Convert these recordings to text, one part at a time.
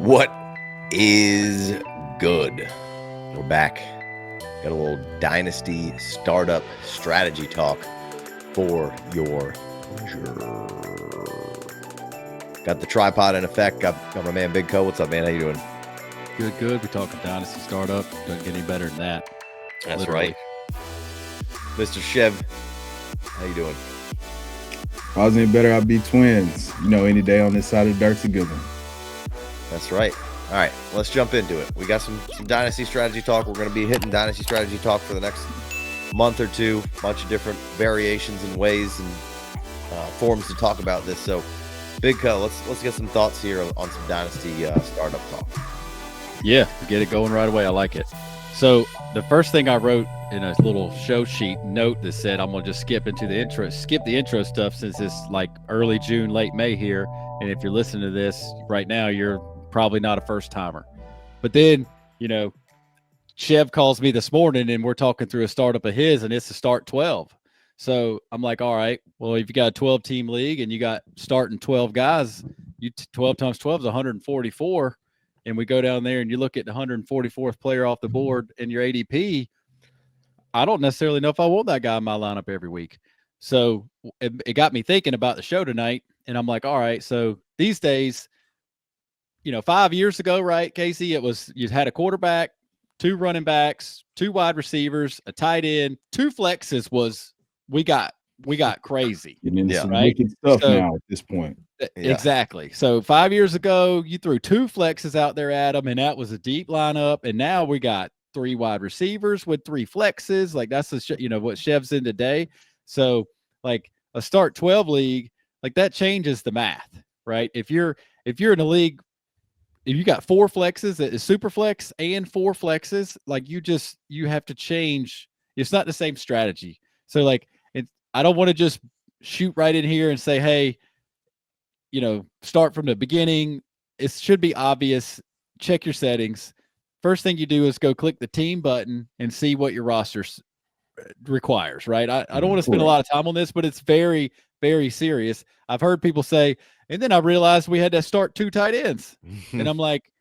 What is good? We're back. Got a little Dynasty startup strategy talk for your pleasure. Got the tripod in effect. Got my man Big Co. What's up, man? How you doing? Good. We're talking Dynasty startup. Doesn't get any better than that. That's Literally. right. Mr. Chev, how you doing? If I was any better, I'd be twins. You know, any day on this side of the dirt's a good one. That's right. All right, let's jump into it. We got some Dynasty strategy talk. We're going to be hitting Dynasty strategy talk for the next month or two. A bunch of different variations and ways and forms to talk about this. So, Big Co, let's get some thoughts here on some Dynasty startup talk. Yeah, get it going right away. I like it. So the first thing I wrote in a little show sheet note that said I'm gonna just skip the intro stuff since it's like early June, late May here. And if you're listening to this right now, you're probably not a first timer. But then, Chev calls me this morning and we're talking through a startup of his and it's a start 12. So I'm like, all right, well, if you got a 12 team league and you got starting 12 guys, 12 times 12 is 144. And we go down there and you look at the 144th player off the board and your ADP, I don't necessarily know if I want that guy in my lineup every week. So it got me thinking about the show tonight. And I'm like, all right, so these days, 5 years ago, right, Casey, it was you had a quarterback, 2 running backs, 2 wide receivers, a tight end, 2 flexes was we got crazy. Getting into some right? wicked stuff now at this point. Yeah. Exactly. So 5 years ago, you threw 2 flexes out there at them, and that was a deep lineup. And now we got 3 wide receivers with 3 flexes. Like that's what Chev's in today. So like a start 12 league, like that changes the math, right? If you're in a league, if you got 4 flexes, a Superflex and 4 flexes, like you have to change. It's not the same strategy. So like I don't want to just shoot right in here and say, hey, start from the beginning. It should be obvious. Check your settings. First thing you do is go click the team button and see what your roster requires, right? I don't want to spend a lot of time on this, but it's very, very serious. I've heard people say, and then I realized we had to start 2 tight ends. And I'm like,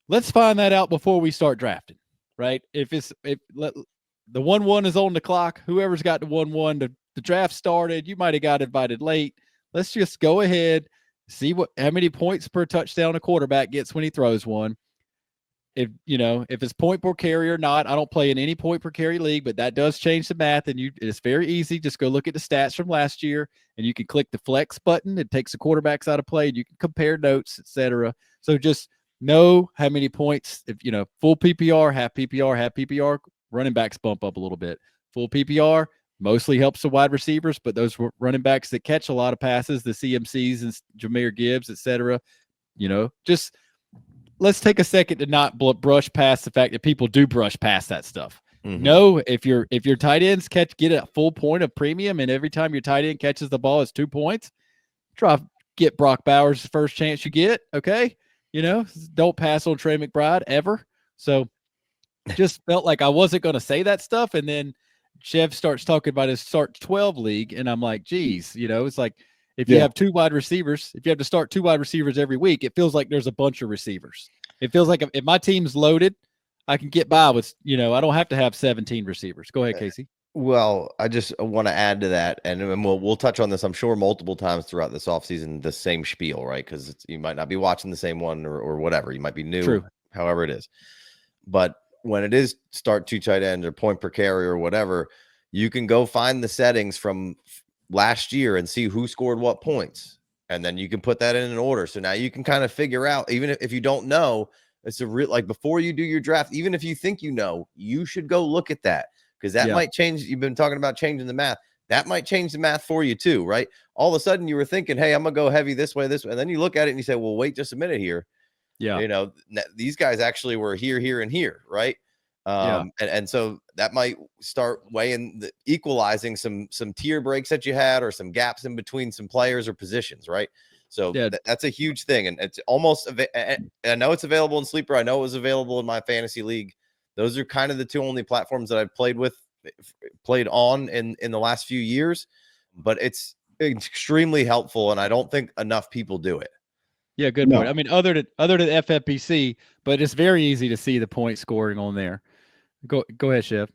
let's find that out before we start drafting, right? If the 1-1 is on the clock, whoever's got the 1-1, the draft started, you might have got invited late. Let's just go ahead, see how many points per touchdown a quarterback gets when he throws one. If it's point per carry or not, I don't play in any point per carry league, but that does change the math. And it's very easy. Just go look at the stats from last year and you can click the flex button. It takes the quarterbacks out of play and you can compare notes, etc. So just know how many points, if full PPR, half PPR, running backs bump up a little bit. Full PPR mostly helps the wide receivers, but those running backs that catch a lot of passes, the CMCs and Jahmyr Gibbs, etc., just let's take a second to not brush past the fact that people do brush past that stuff. Mm-hmm. No, if your tight ends get a full point of premium, and every time your tight end catches the ball, it's 2 points. Get Brock Bowers the first chance you get. Okay, don't pass on Trey McBride ever. So just felt like I wasn't going to say that stuff, and then Chev starts talking about his start 12 league, and I'm like, geez, it's like if you have 2 wide receivers, if you have to start 2 wide receivers every week, it feels like there's a bunch of receivers. It feels like if my team's loaded, I can get by with, I don't have to have 17 receivers. Go ahead, Casey. Well, I just want to add to that, and we'll touch on this, I'm sure, multiple times throughout this offseason, the same spiel, right? Because you might not be watching the same one or whatever. You might be new, True. However it is. But when it is start 2 tight ends or point per carry or whatever, you can go find the settings from last year and see who scored what points. And then you can put that in an order. So now you can kind of figure out, even if you don't know, it's like before you do your draft, even if you think you should go look at that because that might change. You've been talking about changing the math. That might change the math for you too, right? All of a sudden you were thinking, hey, I'm going to go heavy this way. And then you look at it and you say, well, wait just a minute here. Yeah. These guys actually were here, and here, right? And so that might start equalizing some tier breaks that you had or some gaps in between some players or positions, right? So that's a huge thing. And it's almost, I know it's available in Sleeper. I know it was available in my fantasy league. Those are kind of the 2 only platforms that I've played on in the last few years, but it's extremely helpful. And I don't think enough people do it. Yeah, good point. I mean, other than FFPC, but it's very easy to see the point scoring on there. Go ahead, Chef.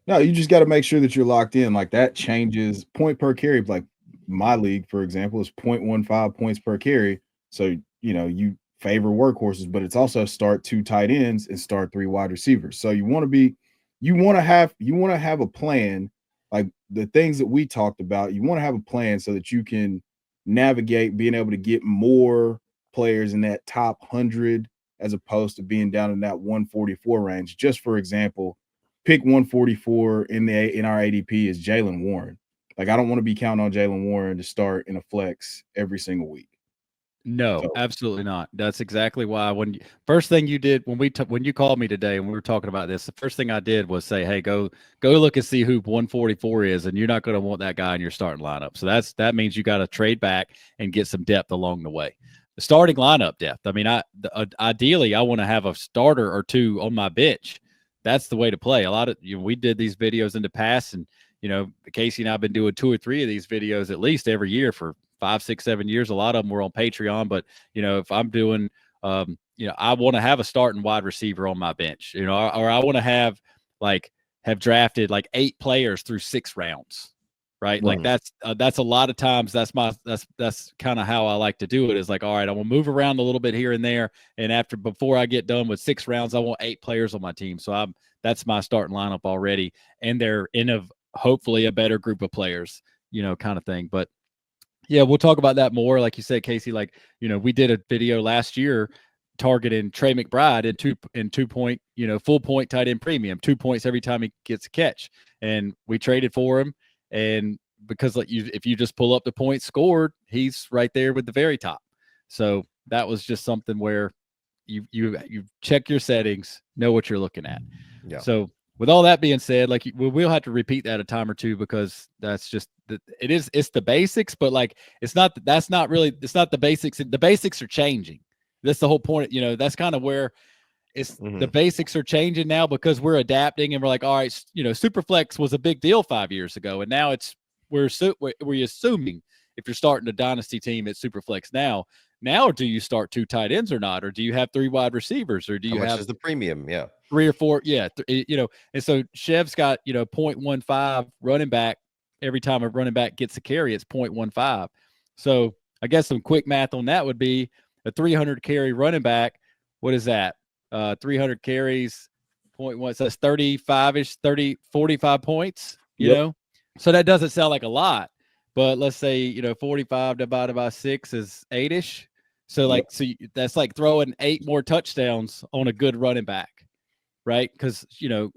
No, you just got to make sure that you're locked in. Like that changes point per carry. Like my league, for example, is 0.15 points per carry. So, you favor workhorses, but it's also start 2 tight ends and start 3 wide receivers. So you want to have a plan, like the things that we talked about. You want to have a plan so that you can navigate being able to get more players in that top 100 as opposed to being down in that 144 range. Just for example, pick 144 in our ADP is Jaylen Warren. Like I don't want to be counting on Jaylen Warren to start in a flex every single week. No, absolutely not. That's exactly why first thing you did when you called me today and we were talking about this, the first thing I did was say, hey, go look and see who 144 is, and you're not going to want that guy in your starting lineup. So that means you got to trade back and get some depth along the way. The starting lineup depth. I mean, ideally I want to have a starter or two on my bench. That's the way to play. A lot of we did these videos in the past, and Casey and I've been doing 2 or 3 of these videos at least every year for 5, 6, 7 years. A lot of them were on Patreon, but if I'm doing, I want to have a starting wide receiver on my bench, or I want to have drafted like 8 players through 6 rounds, right? Like that's a lot of times. That's kind of how I like to do it. Is like, all right, I will move around a little bit here and there, and before I get done with 6 rounds, I want 8 players on my team. So that's my starting lineup already, and they're hopefully a better group of players, kind of thing. But yeah, we'll talk about that more. Like you said, Casey, we did a video last year targeting Trey McBride in 2 point, full point tight end premium, 2 points every time he gets a catch. And we traded for him. And because if you just pull up the points scored, he's right there with the very top. So that was just something where you check your settings, know what you're looking at. Yeah. So with all that being said, we'll have to repeat that a time or two because that's just it's the basics, but it's not the basics. The basics are changing. That's the whole point. That's kind of where the basics are changing now because we're adapting and we're like, all right, Superflex was a big deal 5 years ago, and now we're assuming if you're starting a dynasty team at Superflex now do you start 2 tight ends or not, or do you have 3 wide receivers, or do you have is the premium? Yeah. 3 or 4. Yeah. And so Chev's got, 0.15 running back. Every time a running back gets a carry, it's 0.15. So I guess some quick math on that would be a 300 carry running back. What is that? 300 carries, 0.1. So that's 35-ish, 45 points, you know? So that doesn't sound like a lot, but let's say, 45 divided by 6 is 8-ish. So that's like throwing 8 more touchdowns on a good running back. Right? Because,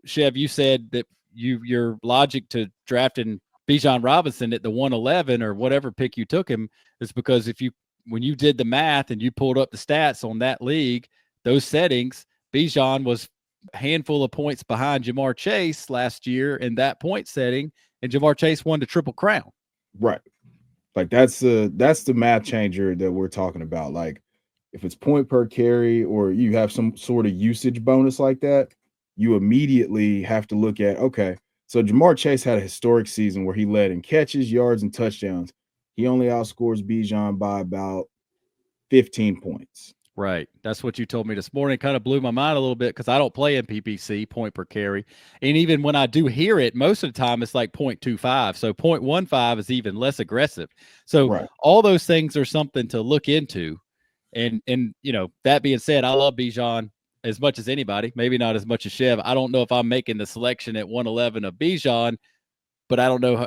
Chev, you said that your logic to drafting Bijan Robinson at the 111 or whatever pick you took him is because when you did the math and you pulled up the stats on that league, those settings, Bijan was a handful of points behind Jamar Chase last year in that point setting, and Jamar Chase won the Triple Crown. Right. Like that's the math changer that we're talking about. Like if it's point per carry or you have some sort of usage bonus like that, you immediately have to look at, okay, so Jamar Chase had a historic season where he led in catches, yards, and touchdowns. He only outscores Bijan by about 15 points. Right. That's what you told me this morning. It kind of blew my mind a little bit because I don't play in PPC, point per carry. And even when I do hear it, most of the time it's like 0.25. So 0.15 is even less aggressive. So all those things are something to look into. And that being said, I love Bijan as much as anybody, maybe not as much as Chev. I don't know if I'm making the selection at 111 of Bijan, but I don't know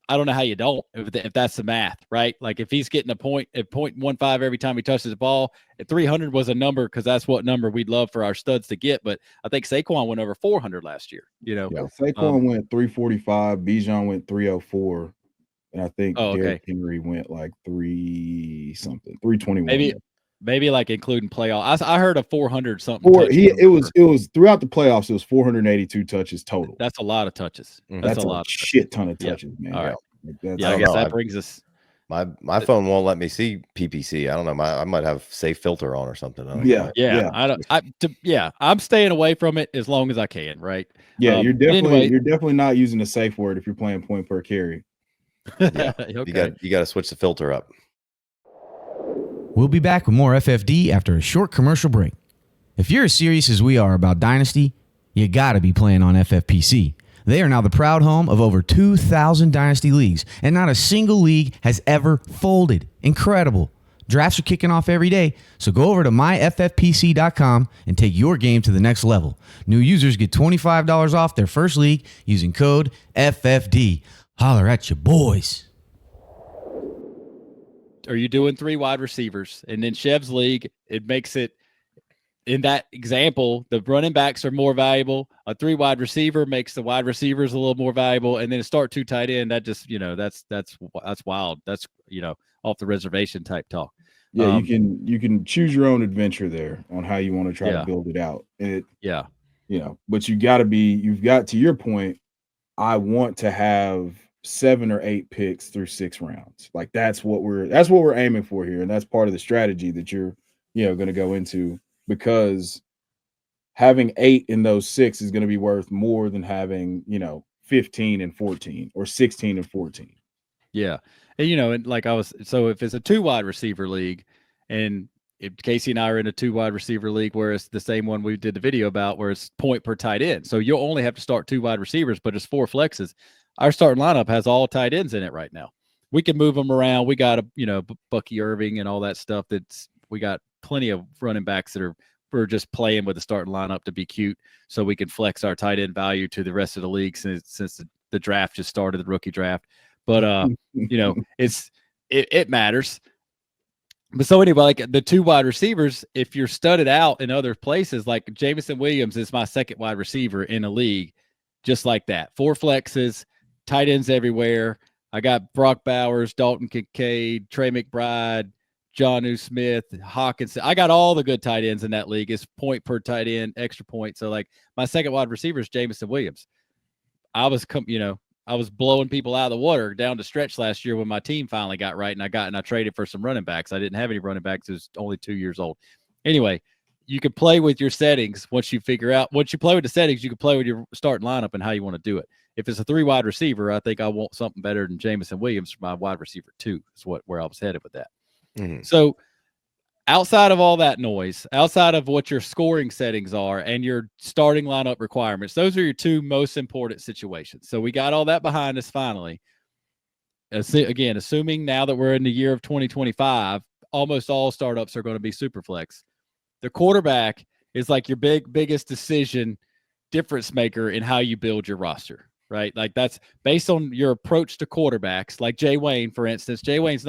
I don't know how you don't, if that's the math, right? Like if he's getting a point at 0.15 every time he touches the ball, at 300 was a number because that's what number we'd love for our studs to get. But I think Saquon went over 400 last year. Saquon went 345, Bijan went 304, and I think Derrick Henry went like 321. Maybe like including playoff. I heard a 400 something. It was throughout the playoffs. It was 482 touches total. That's a lot of touches. That's a lot shit ton of touches, man. All right. I guess that brings us. My phone won't let me see PPC. I don't know. I might have safe filter on or something. I'm staying away from it as long as I can. Right. Yeah, you're definitely not using a safe word if you're playing point per carry. Yeah. You got to switch the filter up. We'll be back with more FFD after a short commercial break. If you're as serious as we are about Dynasty, you gotta be playing on FFPC. They are now the proud home of over 2,000 Dynasty leagues, and not a single league has ever folded. Incredible. Drafts are kicking off every day, so go over to myffpc.com and take your game to the next level. New users get $25 off their first league using code FFD. Holler at your boys. Are you doing 3 wide receivers? And in Chev's league, it makes it, in that example, the running backs are more valuable. A 3 wide receiver makes the wide receivers a little more valuable. And then a start 2 tight end, that just, that's wild. That's, off the reservation type talk. Yeah, you can choose your own adventure there on how you want to try to build it out. But you've got, to your point, I want to have 7 or 8 picks through 6 rounds. Like that's what we're aiming for here. And that's part of the strategy that you're, going to go into, because having 8 in those 6 is going to be worth more than having, 15 and 14 or 16 and 14. Yeah. And so if it's a 2 wide receiver league, and if Casey and I are in a 2 wide receiver league where it's the same one we did the video about, where it's point per tight end. So you'll only have to start 2 wide receivers, but it's 4 flexes. Our starting lineup has all tight ends in it right now. We can move them around. We got Bucky Irving and all that stuff. We got plenty of running backs that we're just playing with the starting lineup to be cute, so we can flex our tight end value to the rest of the league since the draft just started, the rookie draft. But it matters. But so anyway, like the 2 wide receivers, if you're studded out in other places, like Jameson Williams is my 2nd wide receiver in a league, just like that. 4 flexes, tight ends everywhere. I got Brock Bowers, Dalton Kincaid, Trey McBride, Jonnu Smith, Hawkins. I got all the good tight ends in that league. It's point per tight end, extra point. So like my 2nd wide receiver is Jameson Williams. I was blowing people out of the water down the stretch last year when my team finally got right, and I traded for some running backs. I didn't have any running backs. It was only 2 years old. Anyway, you can play with your settings once you play with the settings, you can play with your starting lineup and how you want to do it. If it's a 3 wide receiver, I think I want something better than Jameson Williams for my wide receiver 2. Is where I was headed with that. Mm-hmm. So outside of all that noise, outside of what your scoring settings are and your starting lineup requirements, those are your 2 most important situations. So we got all that behind us finally. Again, assuming now that we're in the year of 2025, almost all startups are going to be Superflex. The quarterback is like your biggest decision difference maker in how you build your roster, right? Like that's based on your approach to quarterbacks. Like Jay Wayne, for instance. Jay Wayne's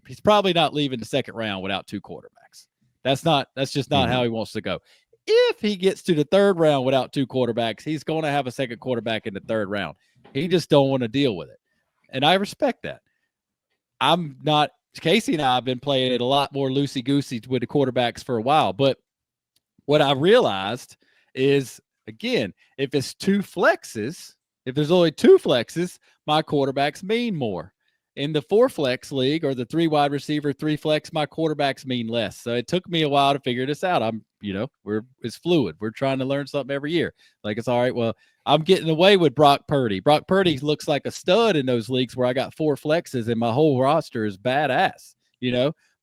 he's probably not leaving the 2nd round without 2 quarterbacks. That's just not how he wants to go. If he gets to the 3rd round without 2 quarterbacks, he's going to have a 2nd quarterback in the 3rd round. He just don't want to deal with it. And I respect that. Casey and I have been playing it a lot more loosey-goosey with the quarterbacks for a while. But what I realized is, again, if it's 2 flexes, if there's only 2 flexes, my quarterbacks mean more. In the 4 flex league or the 3 wide receiver, 3 flex, my quarterbacks mean less. So it took me a while to figure this out. It's fluid. We're trying to learn something every year. Like, it's all right. Well, I'm getting away with Brock Purdy. Brock Purdy looks like a stud in those leagues where I got 4 flexes and my whole roster is badass,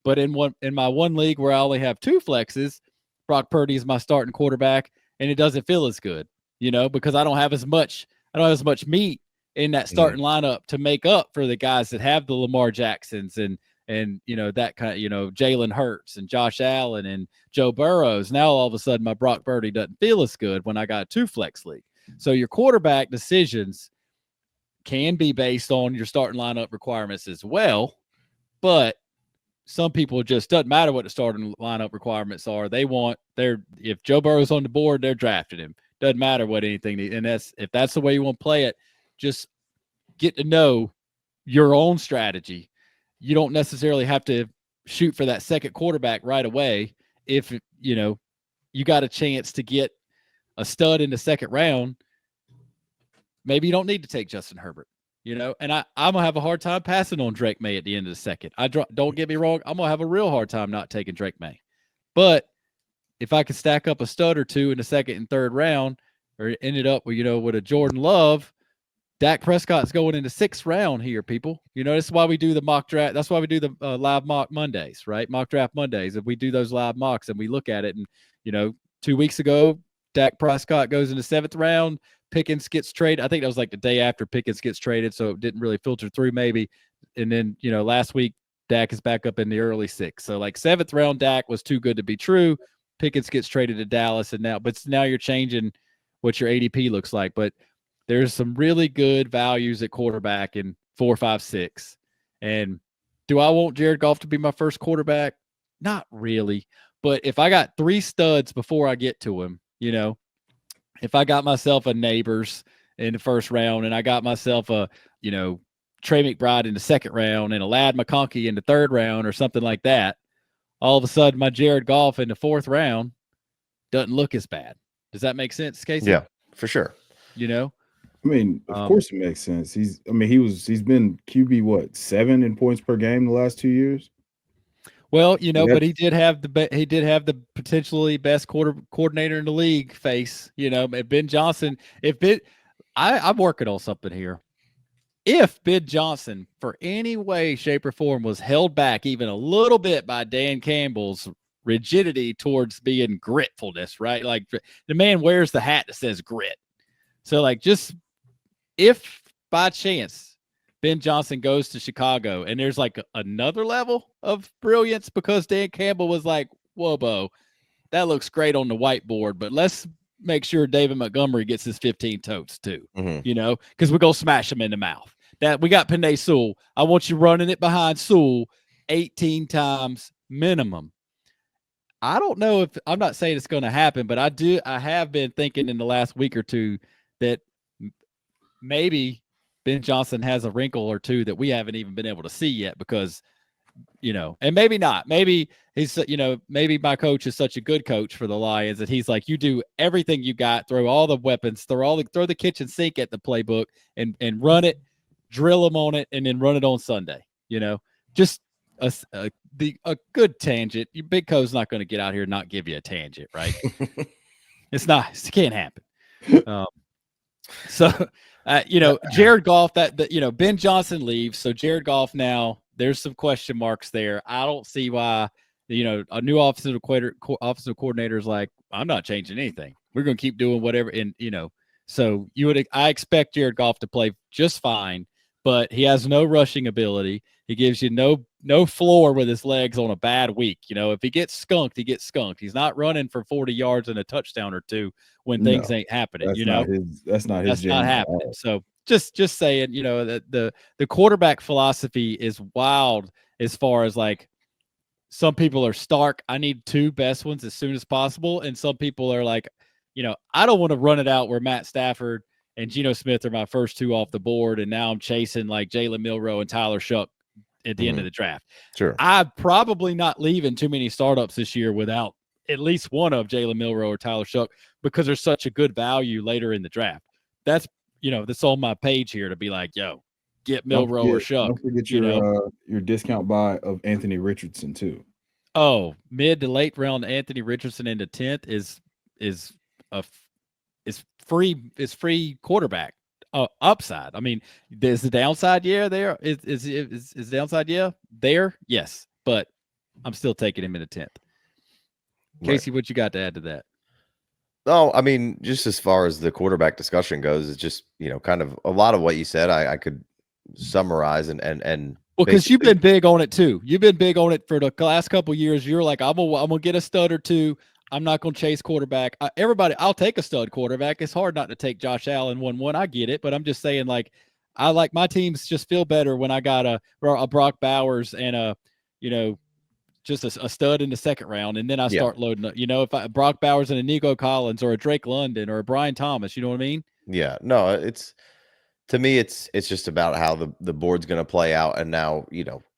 but in my one league where I only have 2 flexes, Brock Purdy is my starting quarterback and it doesn't feel as good, because I don't have as much meat in that starting lineup to make up for the guys that have the Lamar Jacksons and that kind of, Jalen Hurts and Josh Allen and Joe Burrows. Now all of a sudden my Brock Purdy doesn't feel as good when I got a 2 flex league. So your quarterback decisions can be based on your starting lineup requirements as well, but some people just doesn't matter what the starting lineup requirements are. If Joe Burrow's on the board, they're drafting him. Doesn't matter what anything. And if that's the way you want to play it, just get to know your own strategy. You don't necessarily have to shoot for that 2nd quarterback right away. If, you got a chance to get a stud in the 2nd round, maybe you don't need to take Justin Herbert, and I'm going to have a hard time passing on Drake May at the end of the 2nd. Don't get me wrong. I'm going to have a real hard time not taking Drake May. But if I could stack up a stud or 2 in the 2nd and 3rd round, or ended up with, with a Jordan Love, Dak Prescott's going in the 6th round here, people. That's why we do the mock draft. That's why we do the live mock Mondays, right? Mock draft Mondays. If we do those live mocks and we look at it, and 2 weeks ago, Dak Prescott goes in the 7th round. Pickens gets traded. I think that was like the day after Pickens gets traded, so it didn't really filter through maybe. And then last week Dak is back up in the early 6th. So like 7th round Dak was too good to be true. Pickens gets traded to Dallas, and now you're changing what your ADP looks like, but there's some really good values at quarterback in 4, 5, 6. And do I want Jared Goff to be my first quarterback? Not really. But if I got 3 studs before I get to him, if I got myself a Neighbors in the 1st round, and I got myself a, Trey McBride in the 2nd round, and a Ladd McConkey in the 3rd round or something like that, all of a sudden my Jared Goff in the 4th round doesn't look as bad. Does that make sense, Casey? Yeah, for sure. I mean, of course it makes sense. He's been QB 7 in points per game the last 2 years. Well, but he did have the potentially best coordinator in the league face. Ben Johnson. I'm working on something here. If Ben Johnson, for any way, shape, or form, was held back even a little bit by Dan Campbell's rigidity towards being gritfulness, right? Like the man wears the hat that says grit. So like just if by chance Ben Johnson goes to Chicago and there's like another level of brilliance because Dan Campbell was like, whoa, Bo, that looks great on the whiteboard, but let's make sure David Montgomery gets his 15 totes too, because we're going to smash him in the mouth. That we got Penei Sewell. I want you running it behind Sewell 18 times minimum. I don't know if I'm not saying it's going to happen, but I have been thinking in the last week or two that maybe Ben Johnson has a wrinkle or two that we haven't even been able to see yet because, and maybe not. Maybe he's, maybe my coach is such a good coach for the Lions that he's like, you do everything you got, throw all the weapons, throw the kitchen sink at the playbook and run it, drill them on it, and then run it on Sunday. Just a good tangent. Big Co's not going to get out here and not give you a tangent, right? It can't happen. Jared Goff, Ben Johnson leaves. So Jared Goff now, there's some question marks there. I don't see why, a new offensive coordinator is like, I'm not changing anything. We're going to keep doing whatever. And, so I expect Jared Goff to play just fine, but he has no rushing ability. He gives you no floor with his legs on a bad week. If he gets skunked, he gets skunked. He's not running for 40 yards and a touchdown or two when things ain't happening. That's not happening. So just saying, that the quarterback philosophy is wild as far as like some people are stark. I need 2 best ones as soon as possible. And some people are like, I don't want to run it out where Matt Stafford and Geno Smith are my first 2 off the board. And now I'm chasing like Jalen Milroe and Tyler Shuck at the end of the draft. Sure. I'm probably not leaving too many startups this year without at least one of Jalen Milroe or Tyler Shuck because there's such a good value later in the draft. That's, that's on my page here to be like, yo, get Milroe or Shuck. Don't forget your discount buy of Anthony Richardson too. Oh, mid to late round Anthony Richardson into 10th is free quarterback upside. I mean, there's the downside. Yeah, there is downside. Yeah, there. Yes, but I'm still taking him in the 10th. Casey, what you got to add to that? No, I mean, just as far as the quarterback discussion goes, it's just, kind of a lot of what you said. I could summarize and well, because you've been big on it too. You've been big on it for the last couple of years. You're like, I'm gonna get a stud or 2. I'm not going to chase quarterback. I'll take a stud quarterback. It's hard not to take Josh Allen 1-1. I get it, but I'm just saying, like, I like my teams just feel better when I got a Brock Bowers and just a stud in the 2nd round, and then I start loading up. If Brock Bowers and a Nico Collins or a Drake London or a Brian Thomas, you know what I mean? Yeah, no, to me, it's just about how the board's going to play out, and now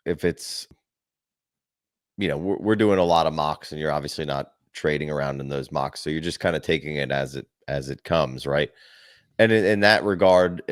if it's we're doing a lot of mocks, and you're obviously not trading around in those mocks, so you're just kind of taking it as it comes, right? And in that regard,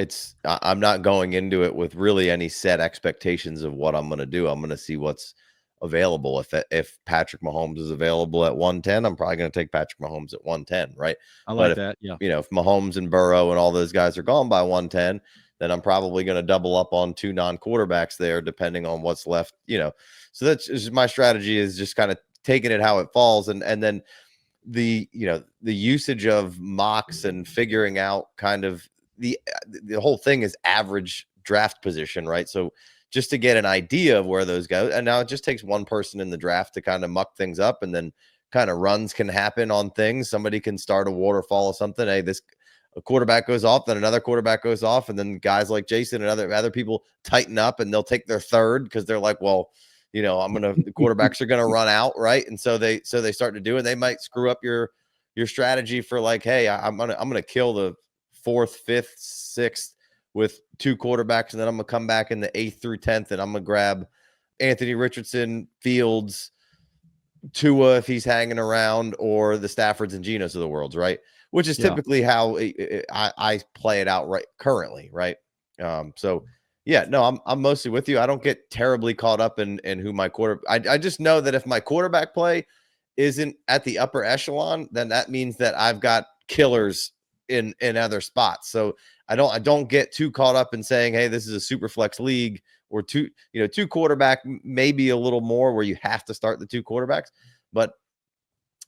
I'm not going into it with really any set expectations of what I'm going to do. I'm going to see what's available. If Patrick Mahomes is available at 110, I'm probably going to take Patrick Mahomes at 110, right? I like that. Yeah. If Mahomes and Burrow and all those guys are gone by 110, then I'm probably going to double up on 2 non-quarterbacks there, depending on what's left, So that's just my strategy, is just kind of taking it how it falls. And then the usage of mocks and figuring out kind of the whole thing is average draft position, right? So just to get an idea of where those go. And now it just takes one person in the draft to kind of muck things up, and then kind of runs can happen on things. Somebody can start a waterfall of something. Hey, a quarterback goes off, then another quarterback goes off, and then guys like Jason and other people tighten up, and they'll take their third because they're like, well, the quarterbacks are gonna run out, right? And so they start to do it. They might screw up your strategy for like, hey, I'm gonna kill the 4th, 5th, 6th with 2 quarterbacks, and then I'm gonna come back in the 8th through 10th, and I'm gonna grab Anthony Richardson, Fields, Tua if he's hanging around, or the Staffords and Genos of the world, right? Which is typically how I play it out right currently, right? So yeah, no, I'm mostly with you. I don't get terribly caught up in who my I just know that if my quarterback play isn't at the upper echelon, then that means that I've got killers in other spots. So I don't get too caught up in saying, hey, this is a super flex league, or 2 quarterback, maybe a little more where you have to start the 2 quarterbacks, but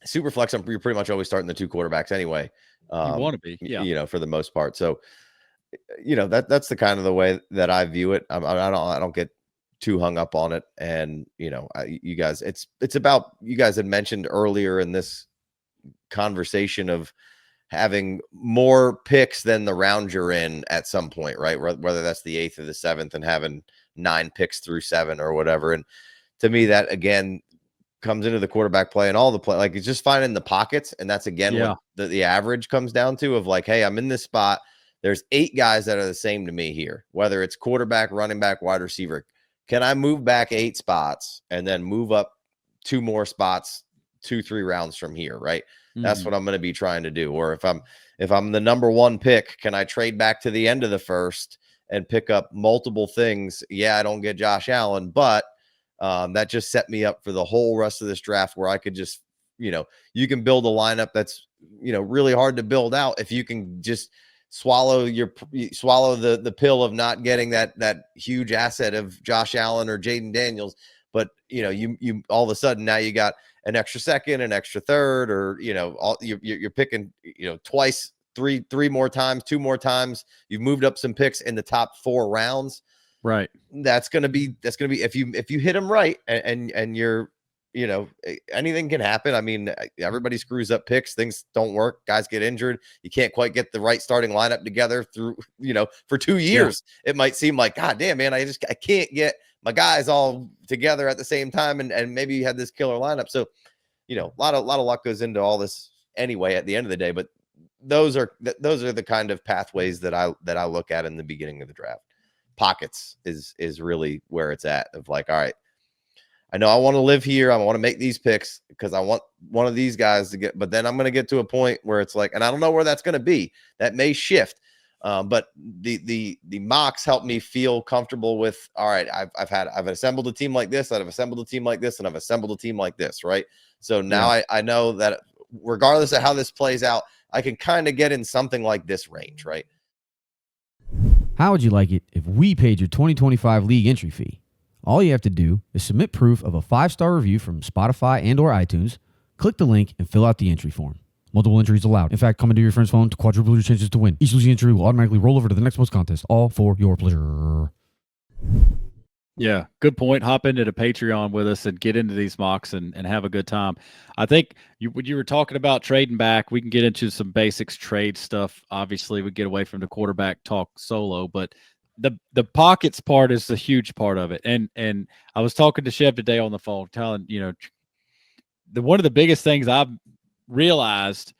super flex, you're pretty much always starting the 2 quarterbacks anyway. You want to be, for the most part. So, that's the kind of the way that I view it. I don't get too hung up on it. And, you guys, it's about, you guys had mentioned earlier in this conversation of having more picks than the round you're in at some point, right? Whether that's the 8th or the 7th, and having 9 picks through 7 or whatever. And to me, that again comes into the quarterback play and all the play. Like, it's just finding the pockets. And that's again what the average comes down to, of like, hey, I'm in this spot. There's 8 guys that are the same to me here, whether it's quarterback, running back, wide receiver. Can I move back 8 spots and then move up 2 more spots 2-3 rounds from here, right? That's what I'm going to be trying to do. Or if I'm the number 1 pick, can I trade back to the end of the first and pick up multiple things? Yeah, I don't get Josh Allen, but that just set me up for the whole rest of this draft, where I could just, you can build a lineup that's, really hard to build out if you can just swallow the pill of not getting that huge asset of Josh Allen or Jaden Daniels. But you all of a sudden now you got an extra second, an extra third, or you're picking twice, three more times, 2 more times. You've moved up some picks in the top 4 rounds. Right. That's gonna be if you hit them right, and you're anything can happen. I mean, everybody screws up picks. Things don't work. Guys get injured. You can't quite get the right starting lineup together through for 2 years. It might seem like, God damn, man, I can't get my guys all together at the same time, and maybe you had this killer lineup. So a lot of luck goes into all this anyway at the end of the day. But those are the kind of pathways that I look at in the beginning of the draft. Pockets is really where it's at, of like, all right, I know I want to live here. I want to make these picks because I want one of these guys to get, but then I'm going to get to a point where it's like, and I don't know where that's going to be. That may shift. But the mocks help me feel comfortable with, all right, I've assembled a team like this, I've assembled a team like this, and I've assembled a team like this, right? So now I know that regardless of how this plays out, I can kind of get in something like this range, right? How would you like it if we paid your 2025 league entry fee? All you have to do is submit proof of a 5-star review from Spotify and or iTunes, click the link, and fill out the entry form. Multiple entries allowed. In fact, come into your friend's phone to quadruple your chances to win. Each losing entry will automatically roll over to the next most contest, all for your pleasure. Yeah, good point. Hop into the Patreon with us and get into these mocks and have a good time. I think when you were talking about trading back, we can get into some basics trade stuff. Obviously, we get away from the quarterback talk solo, but the pockets part is the huge part of it. And I was talking to Chev today on the phone, telling, one of the biggest things I've realized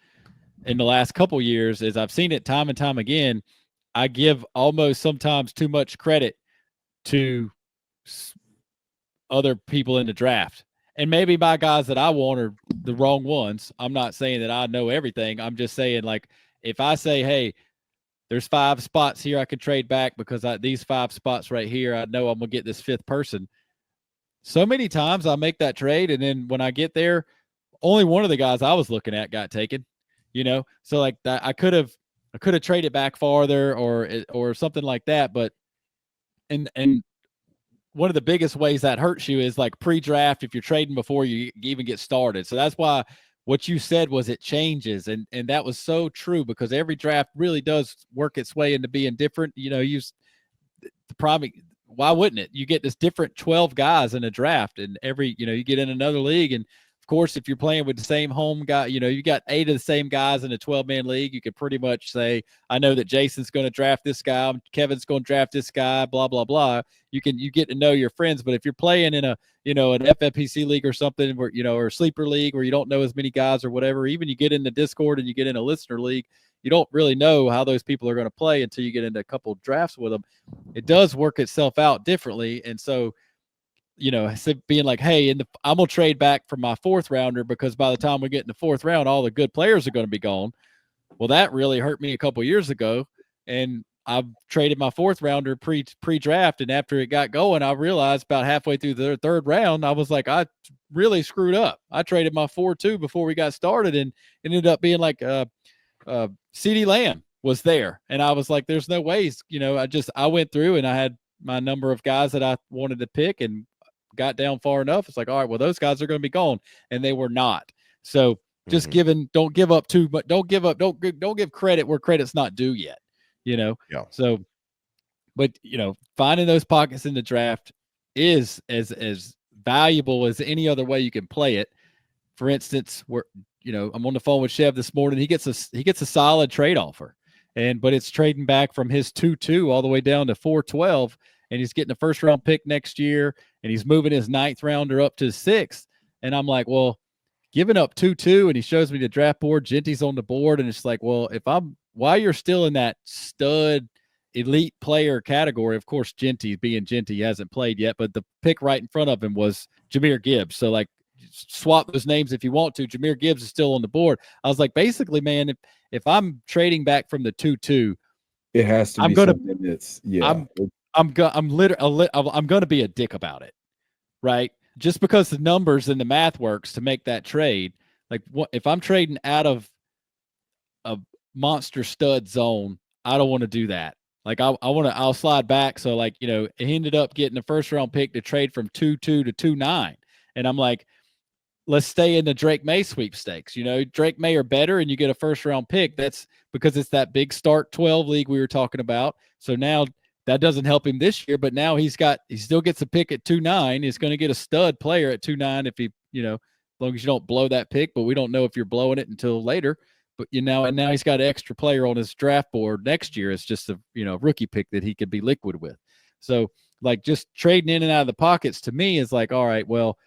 in the last couple years is I've seen it time and time again. I give almost sometimes too much credit to other people in the draft, and maybe my guys that I want are the wrong ones. I'm not saying that I know everything. I'm just saying, like, if I say, hey, there's 5 spots here I could trade back because these 5 spots right here, I know I'm gonna get this 5th person. So many times I make that trade, and then when I get there, only one of the guys I was looking at got taken. So like that, I could have I could have traded back farther or something like that. But and one of the biggest ways that hurts you is like pre-draft if you're trading before you even get started. So that's why what you said was it changes, and that was so true, because every draft really does work its way into being different. Why wouldn't it? You get this different 12 guys in a draft, and you get in another league, and of course, if you're playing with the same home guy, you got 8 of the same guys in a 12-man league, you could pretty much say, I know that Jason's going to draft this guy, Kevin's going to draft this guy, blah, blah, blah. You get to know your friends. But if you're playing in an FFPC league or something, where, or a sleeper league where you don't know as many guys or whatever, even you get in the Discord and you get in a listener league, you don't really know how those people are going to play until you get into a couple of drafts with them. It does work itself out differently. And so, being like, hey, I'm going to trade back for my 4th rounder, because by the time we get in the 4th round, all the good players are going to be gone. Well, that really hurt me a couple of years ago. And I've traded my 4th rounder pre-draft. And after it got going, I realized about halfway through the 3rd round, I was like, I really screwed up. I traded my 4-2 before we got started, and it ended up being like CeeDee Lamb was there. And I was like, there's no ways, I went through and I had my number of guys that I wanted to pick and got down far enough. It's like, all right, well, those guys are going to be gone, and they were not. So just don't give up too, but don't give credit where credit's not due yet, Yeah. So, but finding those pockets in the draft is as valuable as any other way you can play it. For instance, I'm on the phone with Chev this morning. He gets a solid trade offer, but it's trading back from his 2-2 all the way down to 4-12. And he's getting a 1st round pick next year, and he's moving his 9th rounder up to 6th. And I'm like, well, giving up 2-2, and he shows me the draft board, Genty's on the board, and it's like, well, while you're still in that stud elite player category, of course, Genty being Genty hasn't played yet, but the pick right in front of him was Jahmyr Gibbs. So like, swap those names if you want to. Jahmyr Gibbs is still on the board. I was like, basically, man, if I'm trading back from the 2-2, it has to be something that's I'm going to be a dick about it, right? Just because the numbers and the math works to make that trade. Like, if I'm trading out of a monster stud zone, I don't want to do that. Like, I'll slide back. So like, it ended up getting a 1st round pick to trade from 2-2 to 2-9. And I'm like, let's stay in the Drake May sweepstakes. Drake May are better, and you get a 1st round pick. That's because it's that big start 12 league we were talking about. So now that doesn't help him this year, but now he still gets a pick at 2-9. He's going to get a stud player at 2-9 if he, as long as you don't blow that pick, but we don't know if you're blowing it until later. But and now he's got an extra player on his draft board next year. It's just a rookie pick that he could be liquid with. So like, just trading in and out of the pockets to me is like, all right, well,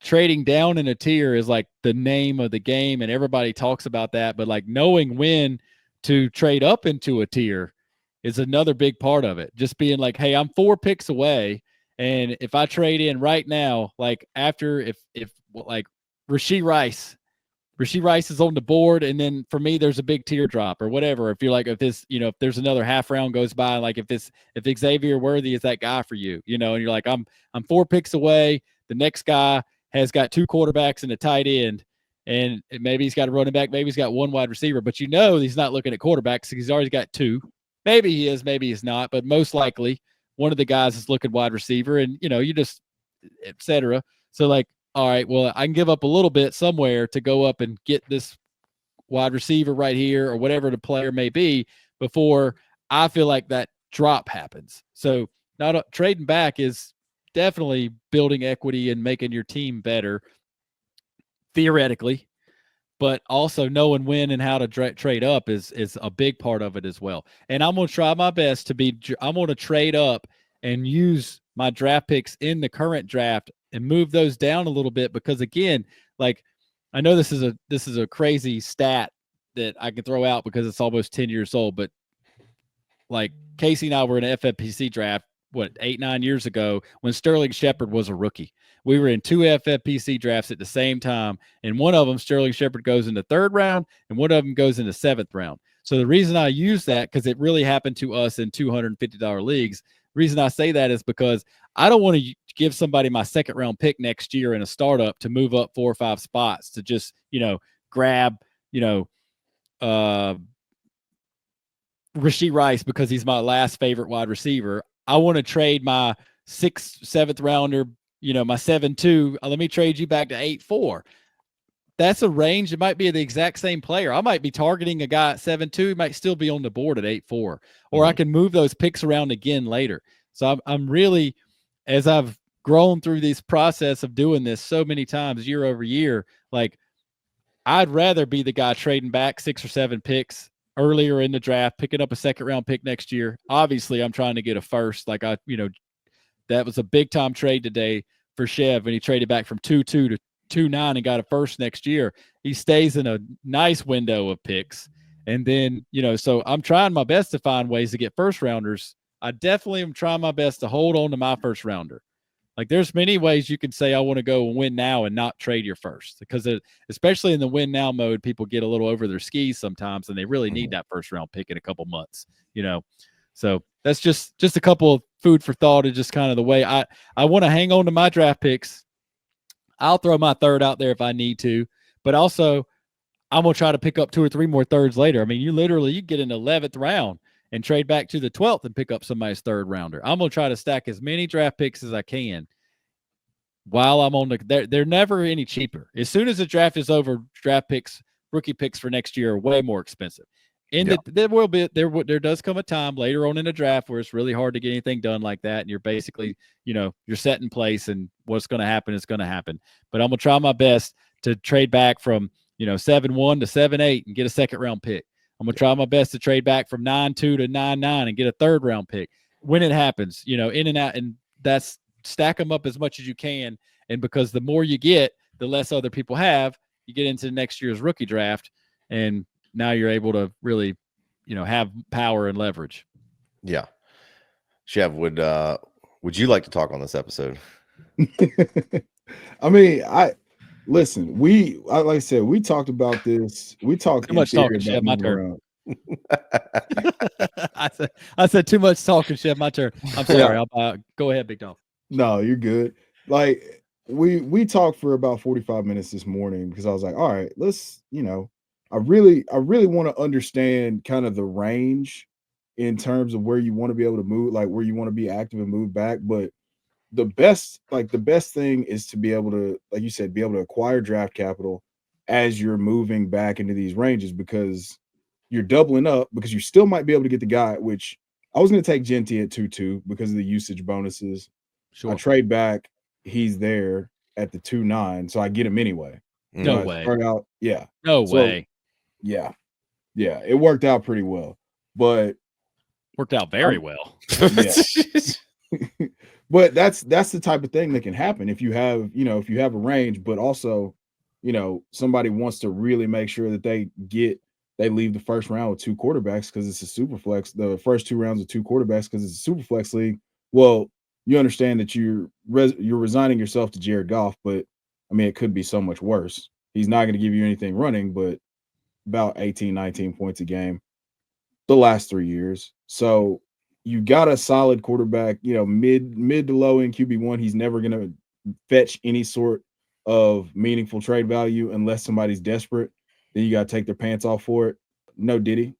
trading down in a tier is like the name of the game, and everybody talks about that. But like, knowing when to trade up into a tier is another big part of it. Just being like, hey, I'm 4 picks away, and if I trade in right now, like after if like Rashee Rice is on the board, and then for me there's a big teardrop or whatever. If you're like, if there's another half round goes by, like if Xavier Worthy is that guy for you, and you're like, I'm 4 picks away. The next guy has got 2 quarterbacks and a tight end, and maybe he's got a running back, maybe he's got 1 wide receiver, but he's not looking at quarterbacks because he's already got 2. Maybe he is, maybe he's not, but most likely one of the guys is looking wide receiver, and you just et cetera. So like, all right, well, I can give up a little bit somewhere to go up and get this wide receiver right here or whatever the player may be before I feel like that drop happens. So trading back is definitely building equity and making your team better theoretically, but also knowing when and how to trade up is a big part of it as well. And I'm going to try my best I'm going to trade up and use my draft picks in the current draft and move those down a little bit, because again, like, I know this is a crazy stat that I can throw out because it's almost 10 years old, but like, Casey and I were in an FFPC draft, 8-9 years ago, when Sterling Shepard was a rookie. We were in 2 FFPC drafts at the same time, and one of them, Sterling Shepard, goes in the 3rd round, and one of them goes in the 7th round. So the reason I use that, because it really happened to us in $250 leagues, the reason I say that is because I don't want to give somebody my 2nd round pick next year in a startup to move up 4 or 5 spots to just, grab, Rashee Rice because he's my last favorite wide receiver. I want to trade my 6th, 7th rounder, my 7-2. Let me trade you back to 8-4. That's a range. It might be the exact same player. I might be targeting a guy at 7-2. He might still be on the board at 8-4, or I can move those picks around again later. So I'm really, as I've grown through this process of doing this so many times year over year, like I'd rather be the guy trading back 6 or 7 picks earlier in the draft, picking up a 2nd round pick next year. Obviously, I'm trying to get a first. Like that was a big time trade today for Chev when he traded back from 2-2 to 2-9 and got a first next year. He stays in a nice window of picks. And then, so I'm trying my best to find ways to get first rounders. I definitely am trying my best to hold on to my first rounder. Like there's many ways you can say I want to go and win now and not trade your first, because especially in the win now mode, people get a little over their skis sometimes and they really need that first round pick in a couple months, So that's just a couple of food for thought, and just kind of the way I want to hang on to my draft picks. I'll throw my 3rd out there if I need to, but also I'm going to try to pick up 2 or 3 more 3rds later. I mean, you get an 11th round and trade back to the 12th and pick up somebody's 3rd rounder. I'm going to try to stack as many draft picks as I can while I'm on they're never any cheaper. As soon as the draft is over, draft picks, rookie picks for next year are way more expensive. And there does come a time later on in the draft where it's really hard to get anything done like that. And you're basically, you're set in place, and what's going to happen is going to happen. But I'm going to try my best to trade back from, 7-1 to 7-8 and get a 2nd round pick. I'm going to try my best to trade back from 9-2 to 9-9 and get a 3rd round pick when it happens, in and out. And that's stack them up as much as you can. And because the more you get, the less other people have, you get into next year's rookie draft. And now you're able to really, have power and leverage. Yeah. Chev, would you like to talk on this episode? I mean, listen, like I said, we talked about this. We talked too much talking, Chev. My turn. I said too much talking, Chev. My turn. I'm sorry. I'll go ahead, Big Dog. No, you're good. Like we talked for about 45 minutes this morning because I was like, all right, let's, I really want to understand kind of the range in terms of where you want to be able to move, like where you want to be active and move back. But the best thing is to be able to, like you said, be able to acquire draft capital as you're moving back into these ranges, because you're doubling up, because you still might be able to get the guy, which I was going to take Genty at 2-2 because of the usage bonuses. Sure. I trade back, he's there at the 2-9, so I get him anyway. No way. Start out, yeah. No way. Yeah. Yeah, it worked out pretty well. But worked out very well. Yeah. But that's the type of thing that can happen if you have, a range, but also, somebody wants to really make sure that they leave the first round with 2 quarterbacks because it's a super flex, the first 2 rounds with 2 quarterbacks because it's a super flex league. Well, you understand that you're resigning yourself to Jared Goff, but I mean, it could be so much worse. He's not going to give you anything running, but about 18, 19 points a game the last 3 years. So you got a solid quarterback, mid to low end QB1. He's never going to fetch any sort of meaningful trade value unless somebody's desperate. Then you got to take their pants off for it. No diddy.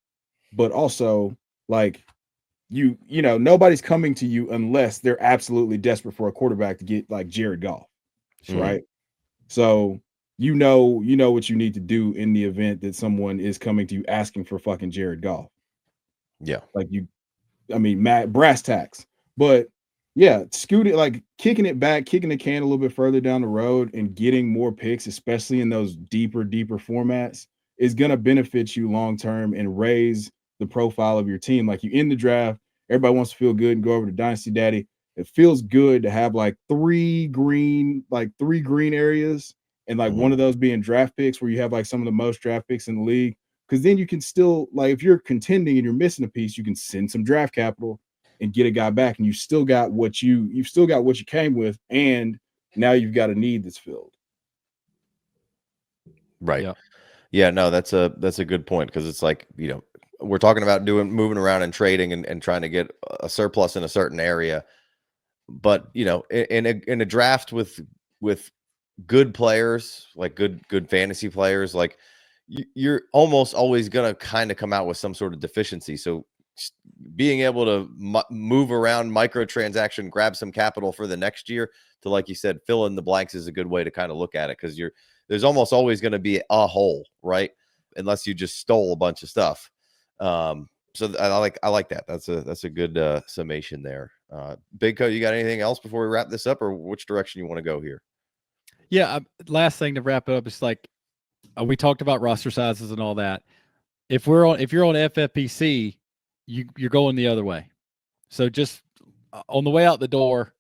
But also, like, nobody's coming to you unless they're absolutely desperate for a quarterback to get like Jared Goff, right? So you know what you need to do in the event that someone is coming to you asking for fucking Jared Goff. Yeah, like brass tacks. But yeah, scooting, like kicking it back, kicking the can a little bit further down the road, and getting more picks, especially in those deeper formats, is going to benefit you long term and raise the profile of your team. Like, you end the draft, everybody wants to feel good and go over to Dynasty Daddy. It feels good to have like 3 green areas, and like one of those being draft picks, where you have like some of the most draft picks in the league. Because then you can still, like, if you're contending and you're missing a piece, you can send some draft capital and get a guy back, and you've still got what you came with, and now you've got a need that's filled. Right. Yeah, no, that's a good point, because it's like, we're talking about moving around and trading and trying to get a surplus in a certain area. But, in a draft with good players, like good fantasy players, like, you're almost always going to kind of come out with some sort of deficiency. So being able to move around microtransaction, grab some capital for the next year to, like you said, fill in the blanks is a good way to kind of look at it, because there's almost always going to be a hole, right? Unless you just stole a bunch of stuff. So I like that. That's a good summation there. Big Co, you got anything else before we wrap this up, or which direction you want to go here? Yeah. Last thing to wrap it up is like, we talked about roster sizes and all that. If you're on FFPC, you're going the other way. So just on the way out the door,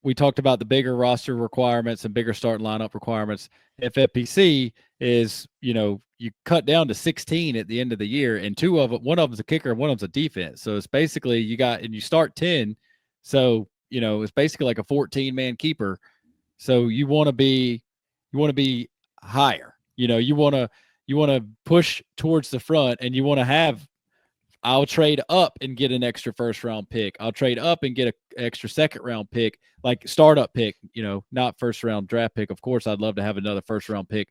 we talked about the bigger roster requirements and bigger starting lineup requirements. FFPC is, you cut down to 16 at the end of the year, and one of them's a kicker and one of them's a defense. So it's basically you start 10. So, it's basically like a 14-man keeper. So you want to be higher. You want to push towards the front, and you want to have, I'll trade up and get an extra first round pick. I'll trade up and get an extra second round pick, like startup pick, not first round draft pick. Of course, I'd love to have another first round pick,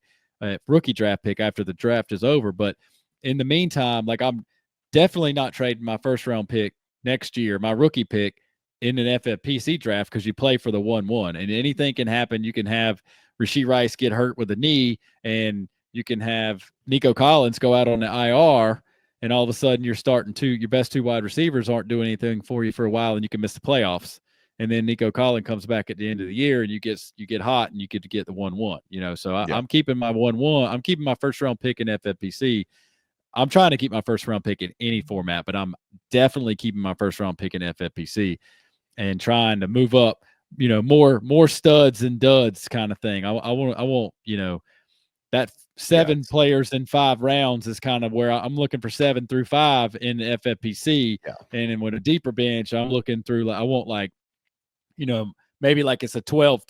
rookie draft pick after the draft is over. But in the meantime, like, I'm definitely not trading my first round pick next year, my rookie pick, in an FFPC draft, because you play for the 1-1, and anything can happen. You can have Rashee Rice get hurt with a knee, and you can have Nico Collins go out on the IR, and all of a sudden you're starting your best two wide receivers aren't doing anything for you for a while, and you can miss the playoffs. And then Nico Collins comes back at the end of the year, and you get hot, and you get to get the 1-1. So I'm keeping my 1-1. I'm keeping my first round pick in FFPC. I'm trying to keep my first round pick in any format, but I'm definitely keeping my first round pick in FFPC and trying to move up, more studs and duds kind of thing. I want that 7 players in 5 rounds is kind of where I'm looking for 7 through 5 in the FFPC. Yeah. And then with a deeper bench, I'm looking through, I want maybe like it's a 12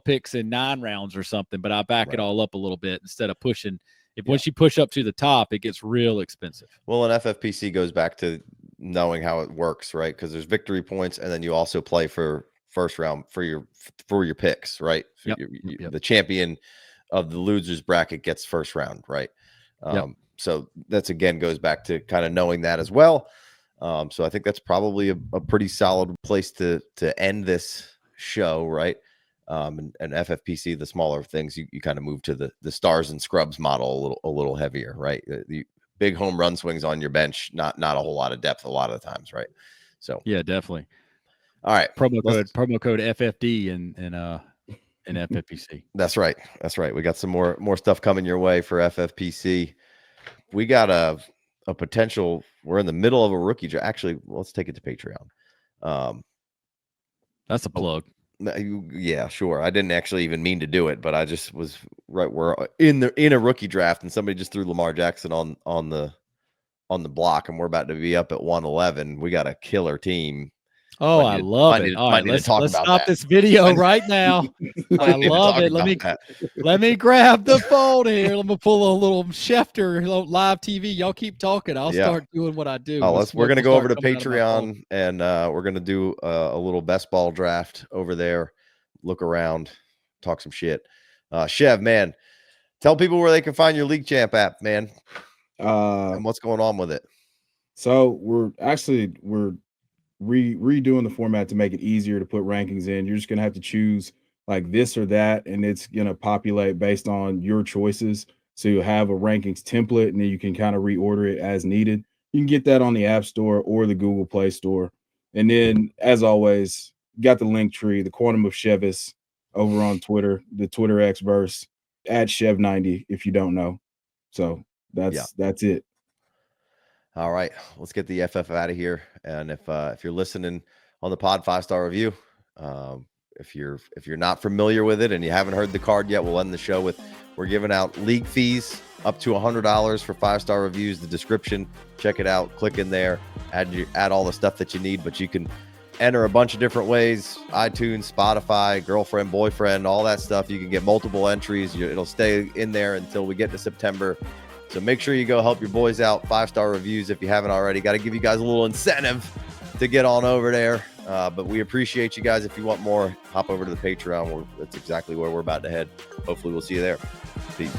picks in 9 rounds or something, but I back it all up a little bit instead of pushing. Once you push up to the top, it gets real expensive. Well, an FFPC goes back to knowing how it works, right? Because there's victory points, and then you also play for first round for your picks, right? So the champion of the losers bracket gets first round, right? So that's, again, goes back to kind of knowing that as well. So I think that's probably a pretty solid place to end this show, right? And FFPC, the smaller things, you kind of move to the stars and scrubs model a little heavier, right? The big home run swings on your bench, not a whole lot of depth a lot of the times, right? So yeah, definitely. All right, promo code FFD in FFPC. That's right. We got some more stuff coming your way for FFPC. We got a potential. We're in the middle of a rookie draft. Actually, let's take it to Patreon. That's a plug. Yeah, sure. I didn't actually even mean to do it, but I just was right. We're in a rookie draft, and somebody just threw Lamar Jackson on the block, and we're about to be up at 111. We got a killer team. Oh, I love it. All right, let's stop this video right now. I love it. Let me grab the phone here. Let me pull a little Schefter live TV. Y'all keep talking. I'll start doing what I do. We're going to go over to Patreon, and we're going to do a little best ball draft over there. Look around, talk some shit. Chev, man, tell people where they can find your League Champ app, man, and what's going on with it. So we're redoing the format to make it easier to put rankings in. You're just going to have to choose like this or that, and it's going to populate based on your choices. So you'll have a rankings template, and then you can kind of reorder it as needed. You can get that on the App Store or the Google Play Store. And then, as always, got the link tree, the Quantum of Chevis over on Twitter, the Twitter Xverse at Chev90 if you don't know. So that's it. All right, let's get the FF out of here. And if you're listening on the pod, 5-star review. If you're not familiar with it and you haven't heard the card yet, we'll end the show with, we're giving out league fees up to $100 for 5-star reviews. The description, check it out. Click in there, add all the stuff that you need. But you can enter a bunch of different ways: iTunes, Spotify, girlfriend, boyfriend, all that stuff. You can get multiple entries. It'll stay in there until we get to September. So make sure you go help your boys out. 5-star reviews if you haven't already. Got to give you guys a little incentive to get on over there. But we appreciate you guys. If you want more, hop over to the Patreon. That's exactly where we're about to head. Hopefully we'll see you there. Peace.